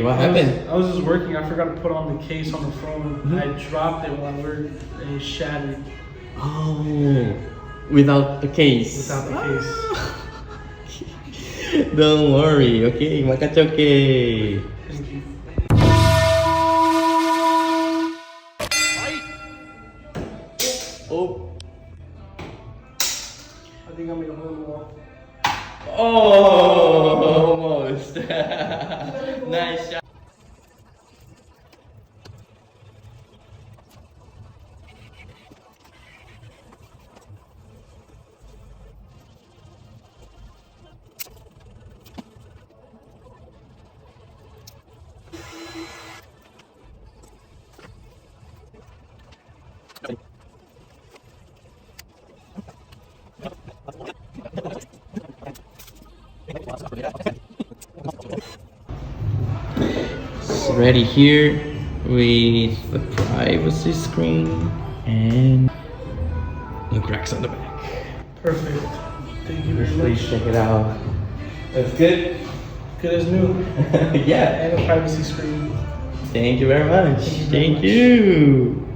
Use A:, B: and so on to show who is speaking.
A: What happened?
B: I was just working. I forgot to put on the case on the phone. I dropped it while I worked and it shattered.
A: Oh, without the case.
B: Without the case.
A: Don't worry, okay? Makachoke.
B: Thank you.
A: Oh.
B: I think I made a hole in the wall.
A: Oh, almost. Nice shot. It's ready here with the privacy screen and no cracks on the back.
B: Perfect. Thank you very
A: Please
B: much.
A: check it out. That's good.
B: Good as new.
A: Yeah.
B: And a privacy screen.
A: Thank you very much.
B: Thank you very
A: Thank
B: much.
A: you.